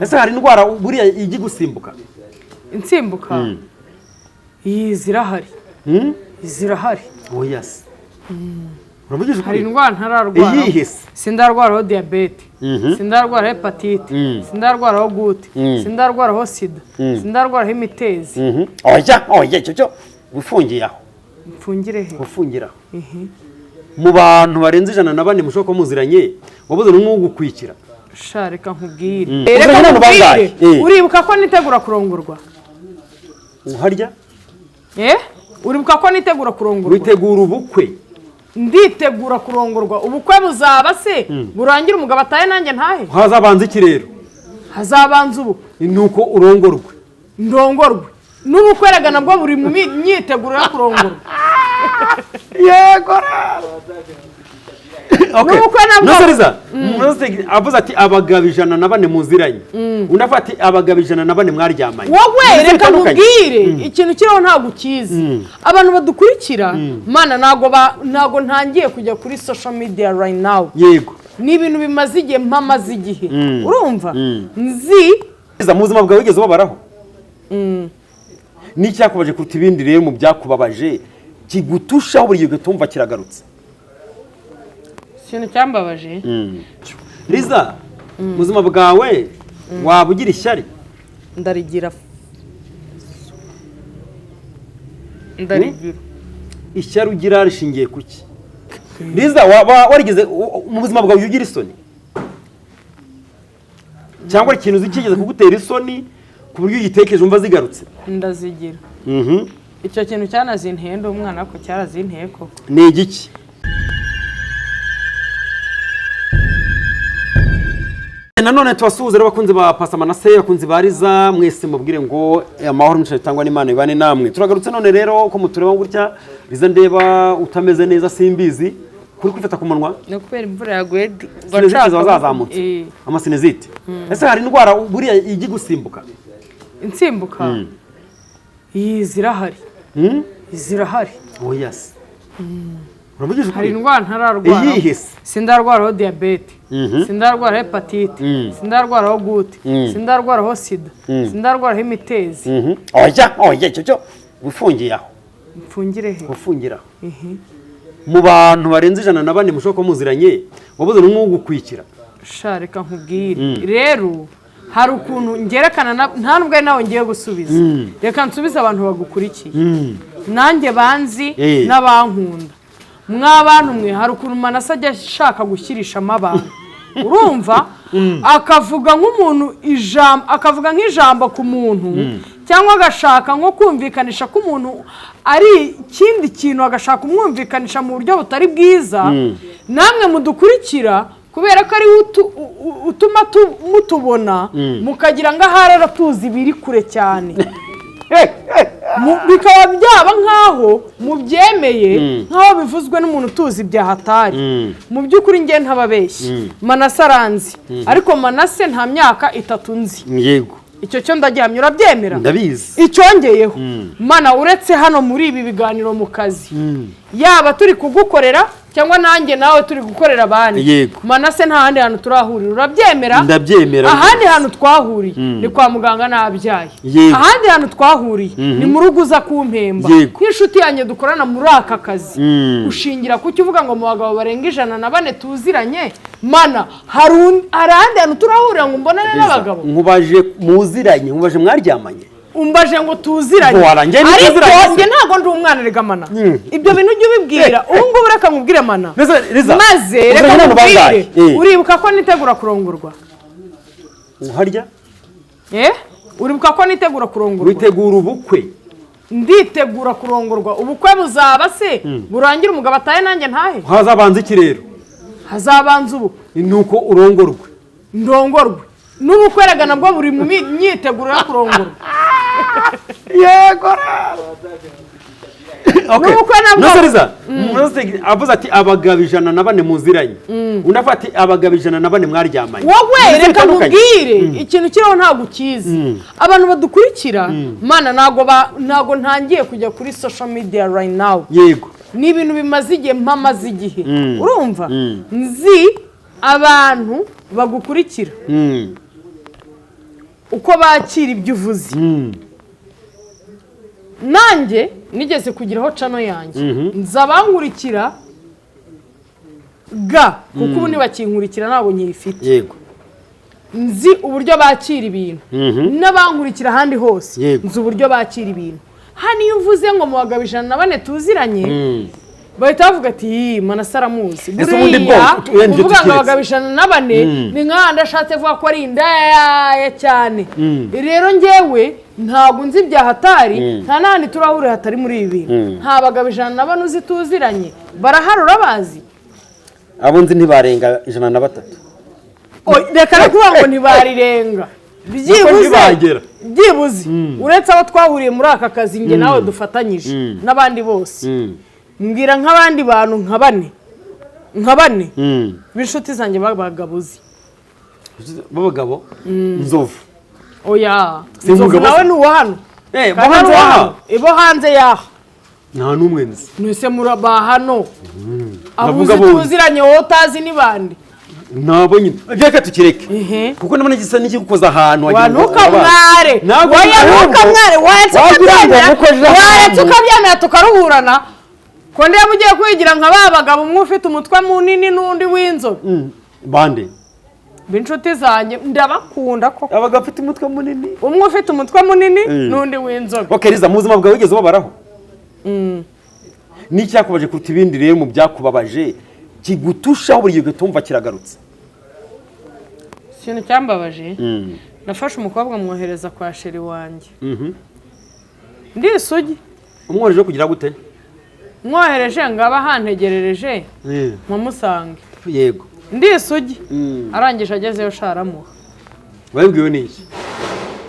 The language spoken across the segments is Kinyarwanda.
Ese hari indwara buriya igi gusimbuka? Insimbuka? Zirahari. Zirahari. Oh yes. Urabujije hari indwara ntararwara. Iyihise. Sindarwaraho diabete. Sindarwaraho hepatite. Sindarwaraho gute. Sindarwaraho sida. Sindarwaraho imitezi. Oya cyo ufungiye aho. Mfungire he? Ufungira. Mu bantu barenze 104 mushoko muziranye wabuze n'umwugukwikira. Reka nkubwire. Reka nkubwire. Uribuka ko nitegura kurongorwa? Uharya? Uribuka ko nitegura kurongorwa? Witegura ubukwe? Nditegura kurongorwa. Ubukwe buzaba se burangira umugabo ataye nanjye ntahe? Hazabanza iki rero? Hazabanza ubu. Nuko urongorwe. Ndongorwe. N'ubukwe rega nabwo buri mu myiteguro yo kurongorwa. Yego. Okay. Nuseriza. Avuze ati abagabo 104 muziranye. Unafati abagabo 104 mwaryamanye. Wowe reka nkubwire ikintu kiriho nta gukizi. Abantu badukurikira mana nago ntangiye kujya kuri social media right now. Yego. Ni ibintu bimaze igihe mpamaze igihe. Urumva? Nzi mu buzima bwawe wigeze ubabaraho? Ni cyakubaje kuruta ibindi rero mu byakubabaje kigutushaho buri gihe tumva kiragarutse. Ikintu cyambabaje. Liza, muzima bwawe wabugira ishyari? Ndarigira. Ishyari ugira rishingiye kuki? Liza, warigize mu buzima bwawe ugira isoni? Cyangwa ikintu uzikigeze kugutera isoni ku buryo igitekereje umva zigarutse? Ndazigira. Icyo kintu cyanazinteye ndo umwana ko cyarazinteye koko. Ni igiki? Nanone twasuhuze rero bakunze ba Pastor Manase bakunze bariza mwese mubwire ngo amahoro n'umugisha tangwa n'Imana ibane namwe. Turagarutse none rero ko mutureba gutya Liza ndeba utameze neza simbizi kuri kwifata ku munwa. No kubera imvura yaguye bacaka bazazamutse. Amasinezite. Ese hari indwara buriya igi gusimbuka? Insimbuka? Zirahari. Zirahari. Oh yes. Hari indwara ntararwara. Iyihise. Sindarwaraho diabete. Sindarwaraho hepatite. Sindarwaraho gute. Sindarwaraho sida. Sindarwaraho imitezi. Oya cyo ufungiye aho. Mfungire he? Ufungira. Mu bantu barenze 104 mushoko muziranye wabuze n'umwugukwikira. Reka nkubwire. Rero hari ukuntu ngerekana nta nubwo nawe ngiye gusubiza. Reka nsubize abantu bagukurikiye. Nanjye banzi n'abankunda. Mwabantu mwe hari ukuntu Manase ajya ashaka gushyirishamo abantu. Urumva? Akavuga nk'umuntu akavuga nk'ijambo ku muntu cyangwa agashaka nko kumvikanisha ko umuntu ari ikindi kintu agashaka umwumvikanisha mu buryo butari bwiza. Namwe mudukurikira kubera ko ari utuma mutubona mukagira ngo ahari tuzi biri kure cyane. Bikaba byaba nkaho mubyemeye nkaho bivuzwe n'umuntu tuzi byahatari. Mu by'ukuri ngiye ntababeshyi. Manase aranzi ariko Manase nta myaka 3 nzi. Yego. Icyo cyo ndagihamya urabyemera? Ndabizi. Icyongeyeho mana uretse hano muri ibi biganiro mu kazi yaba turi kugukorera cyangwa nanjye nawe turi gukorera abandi. Manase nta handi hantu turahurira urabyemera? Ndabyemera. Ahandi hantu twahuriye ni kwa muganga nabyaye. Ahandi hantu twahuriye ni mu rugo uza kumpemba. Nk'inshuti yanjye dukorana muri aka kazi. Ushingira kuki uvuga ngo mu bagabo barenga 104 tuziranye mana hari ahandi hantu turahurira ngo mbonane n'abagabo. Nkubaje muziranye nkubaje mwaryamanye. Umbaje ngo tuziranye. Ariko njye ntago ndi umwana rega mana. Ibyo bintu ujye ubibwira. Ubu ngubu reka nkubwire mana. Maze reka nkubwire. Uribuka ko nitegura kurongorwa? Uharya? Uribuka ko nitegura kurongorwa? Witegura ubukwe? Nditegura kurongorwa. Ubukwe buzaba se burangira umugabo ataye nanjye ntahe? Hazabanza iki rero? Hazabanza ubu. Nuko urongorwe. Ndongorwe. N'ubukwe rega nabwo buri mu myiteguro yo kurongorwa. Yego. Okay. Nuseriza. Avuze ati abagabo 104 muziranye. Unafati abagabo 104 mwaryamanye. Wowe reka nkubwire ikintu kiriho nta gukizi. Abantu badukurikira mana nago ntangiye kujya kuri social media right now. Yego. Ni ibintu bimaze igihe mpamaze igihe. Urumva? Nzi abantu bagukurikira uko bakira ibyo uvuze nanjye nigeze kugiraho cano yanjye nza bankurikira kuko ubu ntibakinkurikira ntabwo nkiyifite yego nzi uburyo bakira ibintu n'abankurikira ahandi hose nzi uburyo bakira ibintu hano iyo uvuze ngo mu bagabo 104 tuziranye bahita bavuga ati Manase aramuzi buriya uvuga ngo abagabo 104 ni nk'ahandi ashatse vuga ko ari indaya cyane rero njyewe ntabwo nzi ibya hatari nta n'ahandi turahurira hatari muri ibi nta bagabo 104 uzi tuziranye baraharura bazi abo nzi ntibarenga 103 reka no kuvuga ngo ntibarirenga byibuze uretse abo twahuriye muri aka kazi nge nawe dufatanyije n'abandi bose mbwira nk'abandi bantu nka bane b'inshuti zanjye babagabuzi b'abagabo Nzovu oya Nzovu nawe ni uwa hano bo hanze yaho nta n'umwe nzi mwese muraba hano abo uzi tuziranye wowe utazi ni bande nabo nyine reka tukireke kuko nabona gisa n'ikigukoza ahantu ntukamware waretse ukabyemera tukaruhurana ko ndeba ugiye kwigira nka ba bagabo umwe ufite umutwe munini n'undi w'inzobe bande b'inshuti zanjye ndabakunda ko abagabo bafite umutwe munini umwe ufite umutwe munini n'undi w'inzobe Riza mu buzima bwawe wigeze ubabaraho n'icyakubaje kuruta ibindi rero mu byakubabaje kigutushaho buri gihe tumva kiragarutse ikintu cyambabaje nafashe umukobwa mwohereza kwa sheri wanjye ndi isugi umwohereje kugira gute mwohereje ngaba hantegerereje nkamusange yego ndi isugi arangije agezeyo sharamuha babibwiwe n'iki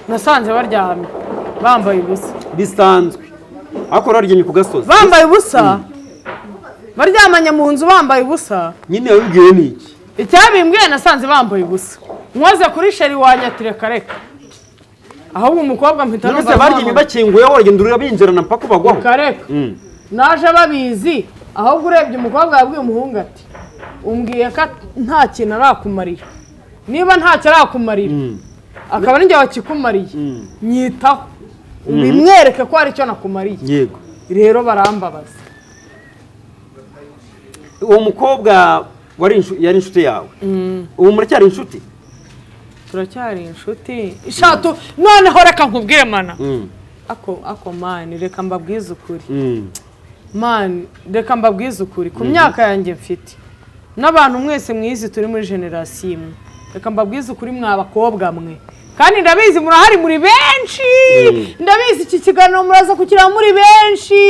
nasanze baryamye bambaye ubusa bisanzwe ariko raryamye ku gasozi bambaye ubusa baryamanye mu nzu bambaye ubusa nyine babibwiwe n'iki icyabimbwiye nasanze bambaye ubusa mwoze kuri sheri wanjye ati reka reka ahubwo umukobwa mpita numva baryamye bakinguyeho uragenda urabinjirana mpaka ubagwaho kareka naje babizi ahubwo urebye umukobwa yabwiye umuhungu ati umbwiye ko nta kintu arakumarira niba ntacyo arakumarira akaba n'injye wakikumariye nyitaho ubimwereke ko hari icyo nakumariye yego rero barambabaza uwo mukobwa yari inshuti yawe ubu muracyari inshuti turacyari inshuti ishatu noneho reka nkubwire mana ako mani reka mbabwize ukuri mani reka mbabwize ukuri ku myaka yanjye mfite n'abantu mwese mwizi turi muri generasiyo imwe reka mbabwize ukuri mwa bakobwa mwe kandi ndabizi murahari muri benshi ndabizi iki kiganiro muraza kukiraba muri benshi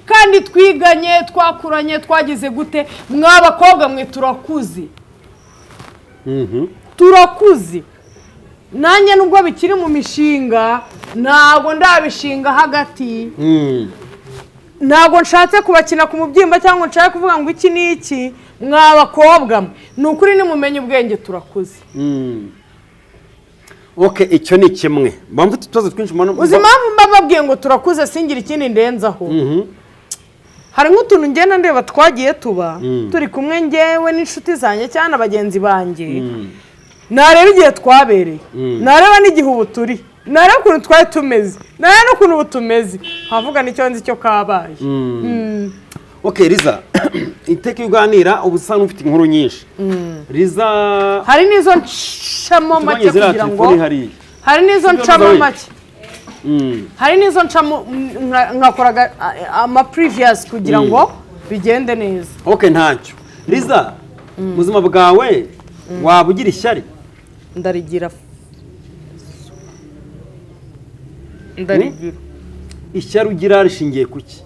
kandi twiganye twakuranye twagize gute mwa bakobwa mwe turakuze turakuze nanjye nubwo bikiri mu mishinga ntabwo ndabishinga hagati ntabwo nshatse kubakina ku mubyimba cyangwa nshaka kuvuga ngo iki ni iki mwa bakobwa mwe ni ukuri nimumenye ubwenge turakuze icyo ni kimwe mpamvu tutubazo twinshi uzi impamvu mbababwiye ngo turakuze singira ikindi ndenzaho hari nk'utuntu ngenda ndeba twagiye tuba turi kumwe ngewe n'inshuti zanjye cyangwa bagenzi banjye nareba igihe twabereye nareba n'igihe ubu turi nareba ukuntu twari tumeze nareba n'ukuntu ubu tumeze havuga n'icyo nzi cyo kabaye Riza iteka iyo uganira uba usa n'ufite inkuru nyinshi Riza hari n'izo ncamo make kugira ngo hari n'izo ncamo make hari n'izo ncamo nkakoraga ama previous kugira ngo bigende neza ntacyo Riza mu buzima bwawe waba ugira ishyari ndarigira ishyari ugira rishingiye kuki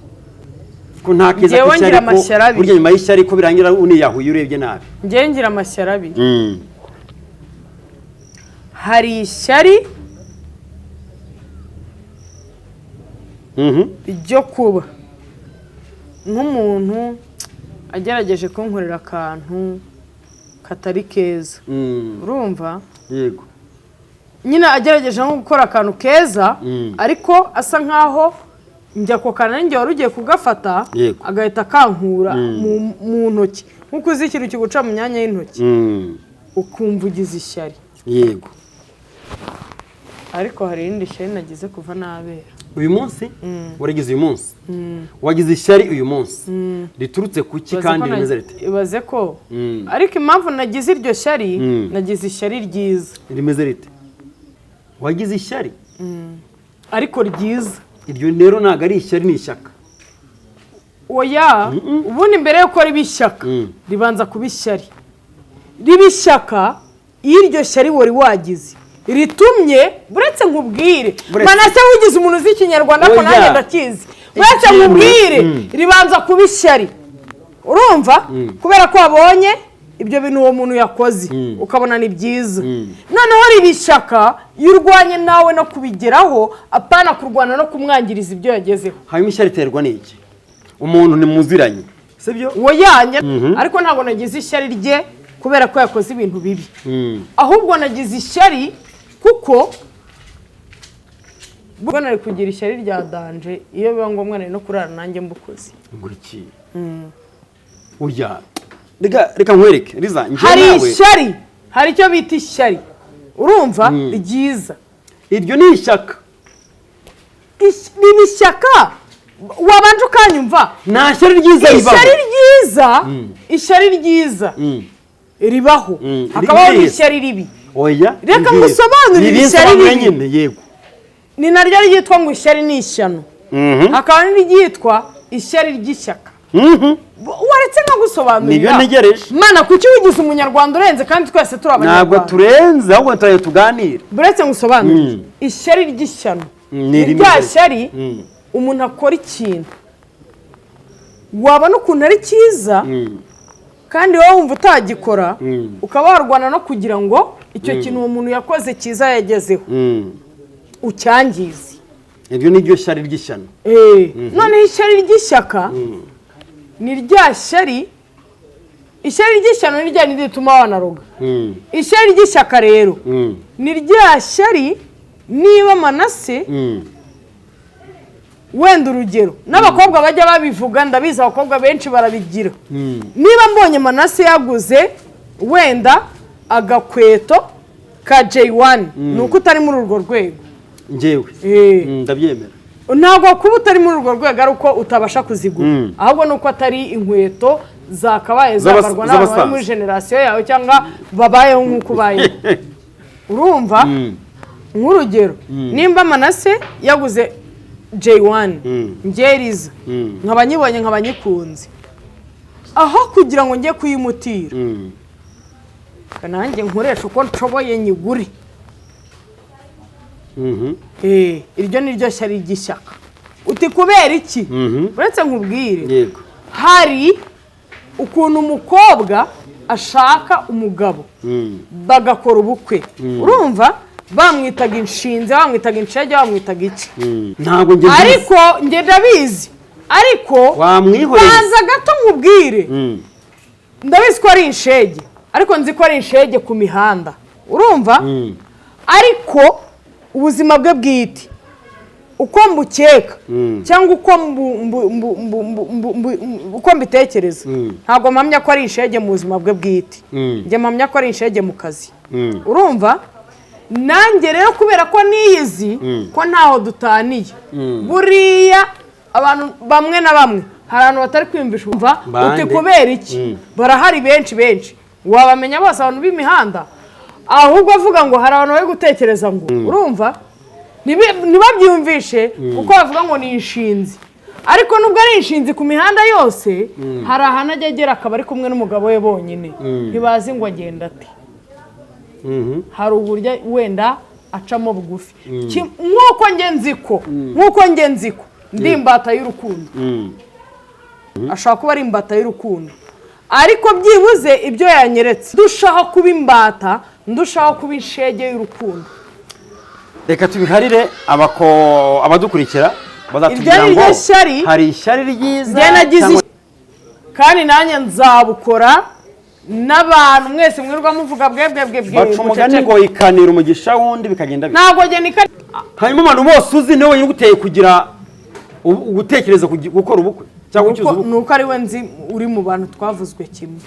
ko nta keza k'ishyari ko burya nyuma y'ishyari ko birangira uniyahuye urebye nabi ngewe ngira amashyari abiri hari ishyari ryo kuba nk'umuntu agerageje kunkorera akantu katari keza urumva yego nyine agerageje nko gukora akantu keza ariko asa nkaho njya ako kantu njye wari ugiye kugafata agahita akankura mu ntoki nk'uko uzi ikintu kiguca mu myanya y'intoki ukumva ugize ishyari yego ariko hari irindi shyari nagize kuva nabera. Uyu munsi waragize uyu munsi wagize ishyari uyu munsi riturutse ku ki kandi rimeze rite? Ibaze ko ariko impamvu nagize iryo shyari nagize ishyari ryiza. Rimeze rite? Wagize ishyari ariko ryiza. Iryo rero ntago ari ishyari, ni ishyaka. Oya, ubundi mbere yuko riba ishyaka ribanza kuba ishyari. Riba ishyaka iyo iryo shyari wari wagize ritumye buretse nkubwire Manase wigize umuntu uzi Ikinyarwanda ko nanjye ndakizi. Buretse nkubwire ribanza kuba ishyari. Urumva kubera ko wabonye ibyo bintu uwo muntu yakoze ukabona ni byiza, noneho riba ishyaka y'urwanye nawe no kubigeraho apana kurwana no kumwangiriza ibyo yagezeho. Hanyuma ishyari riterwa n'iki? Umuntu ni muziranye sibyo? Woyanye ariko ntabwo nagize ishyari rye kubera ko yakoze ibintu bibi, ahubwo nagize ishyari kuko bwo nari kugira ishyari rya danje iyo biba ngombwa nari no kurara nanjye mbukoze. Nguriki urya reka nkwereke Riza nje hari nawe ishyari, hari icyo bita ishyari, urumva ryiza. Iryo ni ishyaka. Ni ishyaka wabanje ukanyumva. Nta shyari ryiza ribaho. Ishyari ryiza, ishyari ryiza ribaho, hakabaho n'ishyari ribi. Oya, reka ngusobanurire ishyari ribi. Yego, ni naryo ryitwa ngo ishyari ni ishyano, hakaba n'iryitwa ishyari ry'ishyaka. Waretse nko gusobanurira nibyo ntegereje. Mana kuki wigize umunyarwanda urenze kandi twese turi abanyarwanda? Ntabwo turenze ahubwo turaye tuganira. Buretse ngusobanurire ishyari ry'ishyano ni rya shyari umuntu akora ikintu wabona ukuntu ari cyiza kandi wowe wumva utagikora ukaba warwana no kugira ngo icyo kintu uwo muntu yakoze cyiza yagezeho ucyangize. Ibyo ni ryo shyari ry'ishyano. Noneho ishyari ry'ishyaka ni rya shyari, ishyari ry'ishyano ni rya nidi rituma wanaroga. Ishyari ry'ishyaka rero ni rya shyari niba Manase wenda urugero n'abakobwa bajya babivuga, ndabizi abakobwa benshi barabigira. Niba mbonye Manase yaguze wenda agakweto ka J1 nuko utari muri urwo rwego njyewe ndabyemera. Ntabwo kuba utari muri urwo rwego ari uko utabasha kuzigura, ahubwo nuko atari inkweto zakabaye zabarwa n'abantu bari muri generasiyo yawe cyangwa babayeho nk'uko ubayeho. Urumva nk'urugero nimba Manase yaguze J1 ngeriza nkaba nyibonye nkaba nyikunze, aho kugira ngo njye kuyimutira nanjye nkoresha uko nshoboye nyigure. Iryo ni ryo shyari ry'ishyaka. Uti kubera iki? Uretse nkubwire hari ukuntu umukobwa ashaka umugabo bagakora ubukwe, urumva bamwitaga inshinzi, bamwitaga inshege, bamwitaga iki. Ntabwo njye ariko njye ndabizi, ariko banza gato nkubwire ndabizi ko ari inshege, ariko nzi ko ari inshege ku mihanda, urumva. Ariko ubuzima bwe bwite uko mbukeka cyangwa uko mbitekereza ntabwo mpamya ko ari inshege mu buzima bwe bwite, njye mpamya ko ari inshege mu kazi, urumva. Nanjye rero kubera ko niyizi ko ntaho dutaniye, buriya abantu bamwe na bamwe hari abantu batari kwiyumvisha umva uti kubera iki. Barahari benshi wabamenya bose abantu b'imihanda, ahubwo avuga ngo hari abantu bari gutekereza ngo urumva ntibabyumvishe kuko bavuga ngo ni inshinzi. Ariko nubwo ari inshinzi ku mihanda yose hari ahantu ajya agera akaba ari kumwe n'umugabo we bonyine, ntibazi ngo agenda ate. Hari uburyo wenda acamo bugufi nk'uko njye nziko ndi imbata y'urukundo, ashobora kuba ari imbata y'urukundo, ariko byibuze ibyo yanyeretse ndushaho kuba imbata, ndushaho kuba inshege y'urukundo. Reka tubiharire abadukurikira bazatubwira ngo hari ishyari ryiza kandi nanjye nzabukora n'abantu mwese mwirwa muvuga bwebwe baca umugani ngo ikanira umugisha wundi bikagenda bike. Ntabwo njye nikari hanyuma abantu bose uzi niwe wenyine uguteye kugira gutekereza gukora ubukwe cyangwa ucyuza ubukwe. Nuko ari we nzi uri mu bantu twavuzwe kimwe.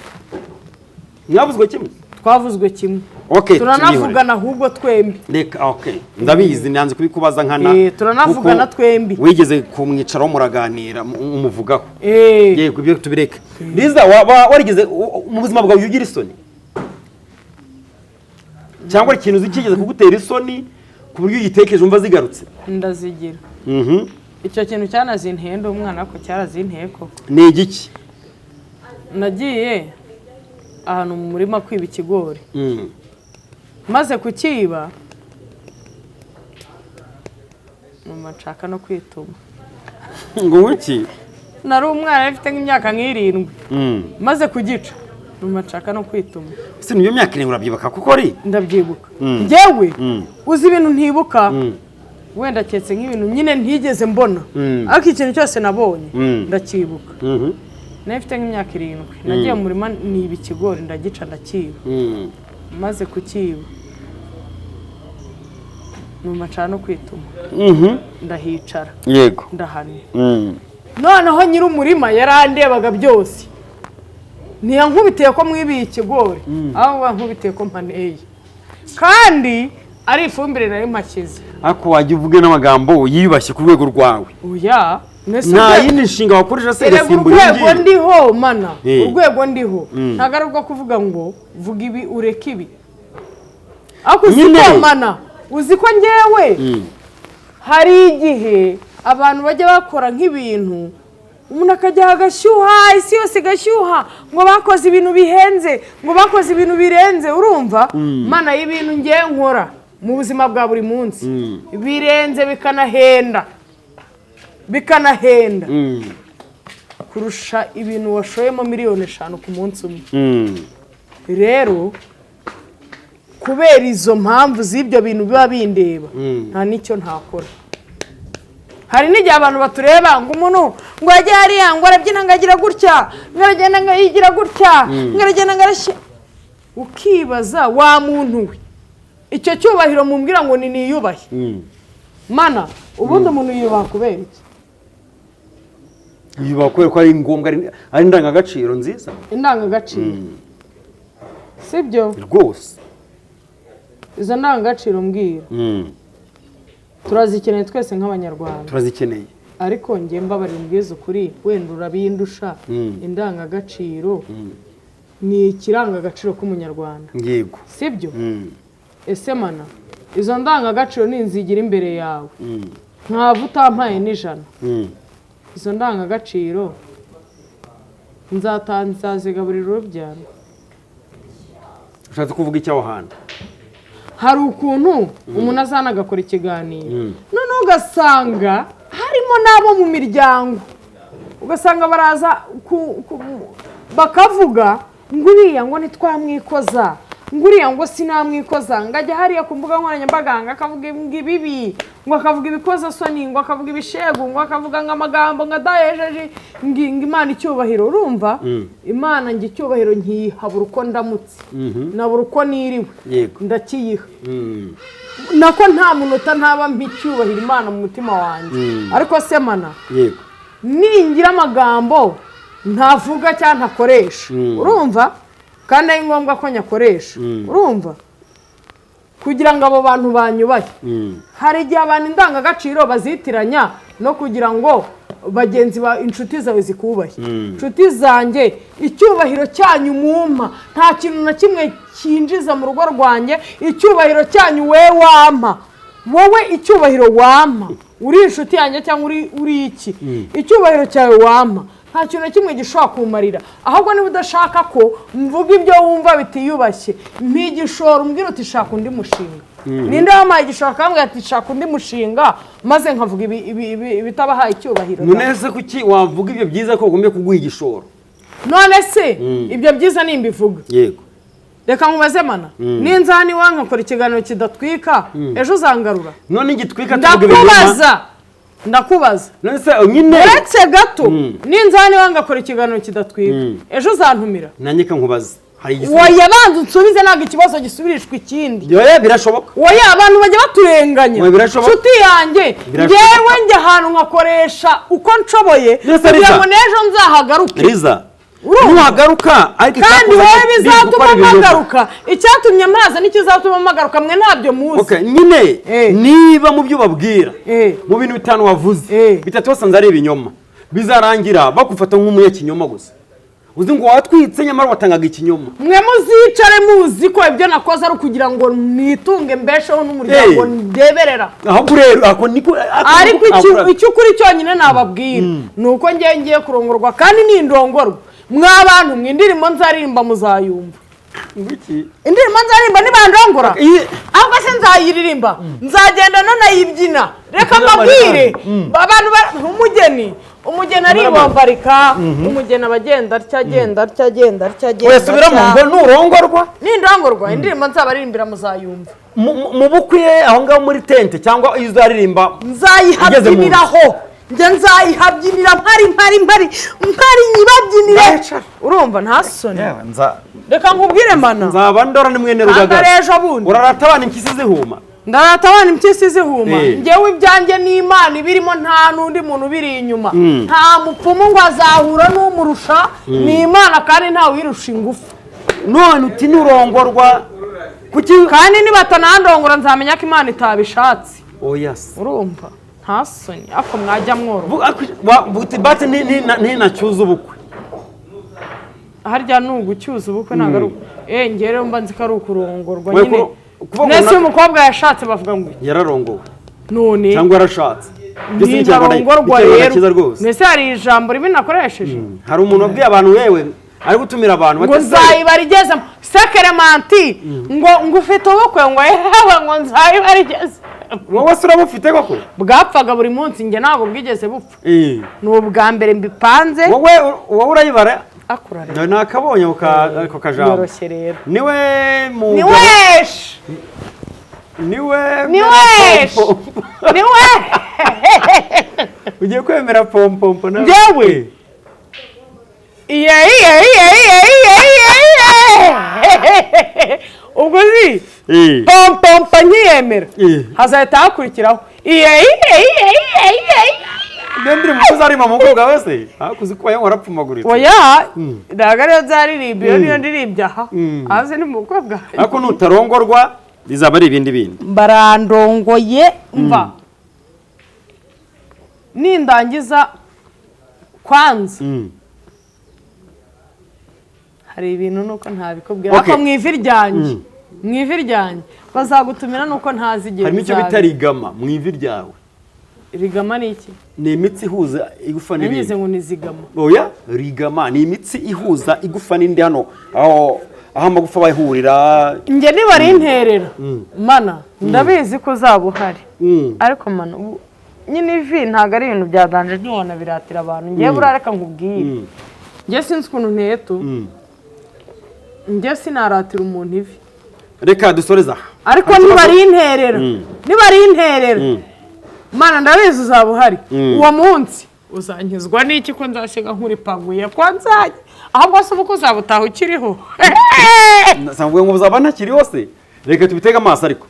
Mwavuzwe kimwe? twavuzwe kimwe Okay, turanavugana ahubwo twembi. Reka okay. Ndabizi nanze kubikubaza nkana. Turanavugana twembi. Wigeze kumwicaro muraganira umuvugaho. Yego ibyo tubireka. Liza warigeze mu buzima bwawe ugira isoni? Cyangwa ikintu zikigeze kugutera isoni ku buryo yitekeje umva zigarutse? Ndazigira. Icyo kintu cyanazintenda umwana ko cyarazinteye koko. Ni igiki? Nagiye ahantu mu murima kwiba ikigori. Maze kukiba mama nshaka no kwituma. Ngo uki? Nari umwana afite nk'imyaka nk'irindwi. Maze kugica mama nshaka no kwituma. Ese niyo myaka irindwi urabyibuka kuko ari? Ndabyibuka. Njyewe uzi ibintu ntibuka. Wenda cyetse nk'ibintu nyine ntigeze mbona. Ariko ikintu cyose nabonye ndakibuka. Nafite nk'imyaka irindwi. Nagiye mu murima niba ikigori ndagica ndakiba. Maze kukiba mama nshaka no kwituma. Ndahicara. Yego. Ndahanye. Noneho nyiri umurima yarandebaga byose. Ntiyankubitiye ko mwibiye ikigori. Aho wankubitiye ko mpaneye. Kandi ari ifumbire nari makize. Ako wajya uvuge n'amagambo yiyubashye ku rwego rwawe. Oya. Nta yindi nshinga wakoresha se irasimbura ingi. Urwego ndiho mana. Urwego ndiho. Ntago ari rwo kuvuga ngo vuga ibi ureke ibi. Ako siko mana. Uzi ko njyewe hari igihe abantu bajya bakora nk'ibintu umuntu akajya agashyuha isi yose igashyuha ngo bakoze ibintu bihenze ngo bakoze ibintu birenze urumva mana y'ibintu ngiye nkora mu buzima bwa buri munsi birenze bikanahenda kurusha ibintu washoyemo miliyoni 5 ku munsi umwe. Rero kubera izo mpamvu z'ibyo bintu biba bindeba nta nicyo ntakora. Hari n'igihe abantu batureba ngo umuntu ngo ajye hariya ngo arabyina ngagira gutya ngaragenda ngayigira gutya ngaragenda ngarashya ukibaza wa muntu we icyo cyubahiro mumbwira ngo ni niyubahe mana ubundi umuntu yubaha kubera iki? Yubaha kubera ko ari ngombwa ari indangagaciro nziza. Indangagaciro sibyo rwose. Izo ndangagaciro mbwira turazikeneye twese nk'abanyarwanda. Turazikeneye. Ariko ngiye mbabarira mbwiza ukuri wenda urabindusha indangagaciro ni ikirangagaciro k'umunyarwanda. Yego. Sibyo? Ese mana izo ndangagaciro ninzigira imbere yawe nkava utampaye n'ijana. Izo ndangagaciro nzazigaburira urubyaro. Ushatse kuvuga icyaho hantu? Hari ukuntu umuntu azana agakora ikiganiro none ugasanga harimo nabo mu miryango ugasanga baraza bakavuga ngo uriya ngo ntitwamwikoza ngo uriya ngo sinamwikoza ngajya hariya ku mbuga nkoranyambaga akavuga ibibi ngo akavuga ibikoza soni ngo akavuga ibishegu ngo akavuga nk'amagambo nka dayejeje ngo Imana icyubahiro urumva Imana ngi icyubahiro nkihabura uko ndamutse nabura uko niriwe ndakiyiha nako nta munota ntaba mpicyubahiro Imana mu mutima wanjye ariko se mana ningira amagambo ntavuga cyangwa ntakoresha urumva kandi ari ngombwa ko nyakoresha urumva kugira ngo abo bantu banyubahe. Hari igihe abantu indangagaciro bazitiranya no kugira ngo bagenzi ba inshuti zawe zikubahe. Inshuti zanjye icyubahiro cyanyu mumpa nta kintu na kimwe cyinjiza mu rugo rwanjye. Icyubahiro cyanyu we wampa wowe icyubahiro wampa uri inshuti yanjye cyangwa uri iki icyubahiro cyawe wampa nta kintu na kimwe gishobora kumarira. Ahubwo niba udashaka ko mvuga ibyo wumva bitiyubashye mpigishora umbwira uti shaka undi mushinga. Ninde wamaye igishoro akambwira ati shaka undi mushinga maze nkavuga bitabahaye icyubahiro. None se kuki wavuga ibyo byiza ko ugomba kuguha igishoro? None se ibyo byiza nimbivuga yego reka nkubaze mana ninzani wanka kora ikiganiro kidatwika ejo uzangarura. None igitwika ndakubaza none se nyine uretse gato ninzani wanga kora ikiganiro kidatwika ejo uzantumira nanjye ka nkubaza woya banza unsubize ntabwo ikibazo gisubirishwa ikindi. Yoya birashoboka. Woya abantu bajya baturenganya. Nshuti yanjye ngewe njye ahantu nkakoresha uko nshoboye kugira ngo n'ejo nzahagaruke. Riza nuhagaruka ariko kandi wowe bizatuma mpagaruka icyatumye amazi n'ikizatuma mpagaruka mwe ntabyo muzi nyine niba mu byo babwira mu bintu bitanu wavuze bitatu wasanze ari ibinyoma bizarangira bagufata nk'umunyakinyoma gusa uzi ngo watwitse nyamara watangaga ikinyoma mwe muzicare muzi ko ibyo nakoze ari ukugira ngo nitunge mbesheho n'umuryango ndeberera ahubwo rero ako niko ariko icyo ukuri cyonyine nababwira ni uko ngiye kurongorwa kandi n'indongorwa mw'abantu mw'indirimbo nzaririmba muzayumva indirimbo nzaririmba nibandongora ahubwo se nzayiririmba nzagenda nanayibyina reka mbabwire abantu umugeni aribombarika umugeni abagenda agenda wesubiramo ngo nurongorwa n'indongorwa indirimbo nzabaririmbira muzayumva mu bukwe aho ngaho muri tente cyangwa iyo uzaririmba nzayihabyiniraho njye nzayihabyinira mpari nyibabyinire urumva nta soni reka nkubwire mana nzaba ndora nimwene rugagara ejo bundi urarata abana impyisi zihuma ndarata abana impyisi zihuma njyewe ibyanjye n'Imana ibirimo nta n'undi muntu biri inyuma nta mupfumu ngo azahura n'umurusha ni Imana kandi nta wirusha ingufu none uti nurongorwa kandi nibatanandongora nzamenya ko Imana itabishatse urumva nta soni ako mwajya mworo bati ntinacyuza ubukwe harya nugucyuza ubukwe ntabwo ari uko njye rero mba nzi ko ari ukurongorwa nyine nese umukobwa yashatse bavuga ngo yararongowe none cyangwa yarashatse ntarongorwa rero nese hari ijambo ribi nakoresheje hari umuntu wabwiye abantu wewe ari gutumira abantu ngo nzayibarigezemo sekeremanti ngo ufite ubukwe ngo yewe ngo nzayibarigeze wowe se urabufite koko bwapfaga buri munsi njye ntabwo bwigeze bupfa ni ubwa mbere mbipanze wowe urayibara akura rero nakabonye ako kajambo yoroshye rero niwe ugiye kwemera pompompo nawe njyewe ubwo uzi pompompo nkiyemera hazahita hakurikiraho ndendire mukozi ari mu mukobwa wese hakuzi ko yaho warapfumaguritse oya ntabwo ariyo nzaririmba iyo niyo ndirimbye aha haze ni mu mukobwa ariko nutarongorwa bizaba ari ibindi barandongoye mva nindangiza kwanza hari ibintu nuko ntabikubwira ariko mu ivi ryanjye bazagutumira nuko ntazigera harimo icyo bita rigama mu ivi ryawe rigama ni iki? Ni imitsi ihuza igufa n'ibindi. Nanyuze ngo ni zigama. Oya, rigama ni imitsi ihuza igufa n'indi hano aho amagufa bayihurira. Nge niba rinterera mana ndabizi ko uzaba uhari. Ariko mana nyine ivi ntago ari ibintu byaganje ntiwona biratira abantu. Ngiye burareka nkubwire. Nge sinzi ukuntu nteto. Nge sinaratira umuntu ivi. Reka dusoreza. Ariko niba rinterera. Mana ndabizi uzaba uhari. Uwo munsi uzankizwa n'iki ko nzasiga nkuripaguye kwa nzajye. Ahubwo se uko uzabutaha ukiriho. Samvuye ngo uzaba ntakiriho se. Reka tubitega amaso ariko.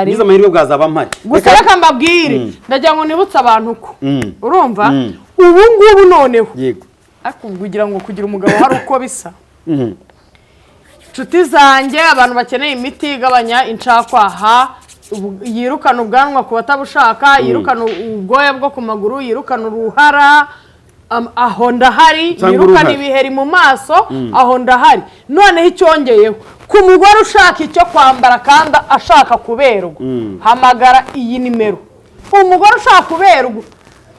Niza amahirwe bwazaba mpari. Gusa reka mbabwire ndagira ngo nibutse abantu uko. Urumva? Ubu ngubu noneho. Yego. Ariko kugira ngo kugira umugabo hari uko bisa. Inshuti zanjye abantu bakeneye imiti igabanya incakwaha, yirukana ubwanwa ku batabushaka, yirukana ubwoya bwo ku maguru, yirukana uruhara, aho ndahari, yirukana ibiheri mu maso, aho ndahari. Noneho icyongeyeho ku mugore ushaka icyo kwambara kandi ashaka kuberwa, hamagara iyi nimero. Umugore ushaka kuberwa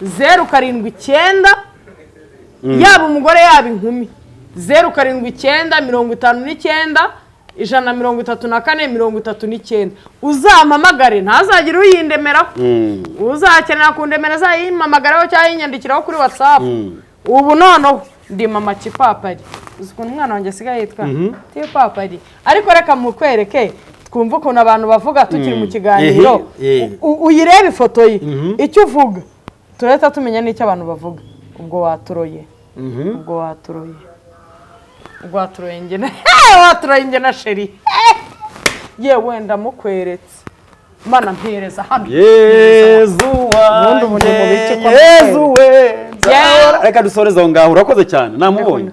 079 yaba umugore yaba inkumi 079 134 uzampamagare ntazagira uyindemeraho. Uzakenera kundemera zayimpamagaraho cyangwa yinyandikiraho kuri WhatsApp. Ubu noneho ndi mama Kipapari. Ukuntu umwana wanjye asigaye yitwa Kipapari. Ariko reka mukwereke twumva ukuntu abantu bavuga tukiri mu kiganiro. Uyirebe ifoto ye icyo uvuga tureta tumenya n'icyo abantu bavuga. Ubwo waturoye. Waturoye nge na sheri. Yewe ndamukweretse. Mana mpereza hano. Yezu we. Reka dusoreze aho ngaho urakoze cyane namubonye.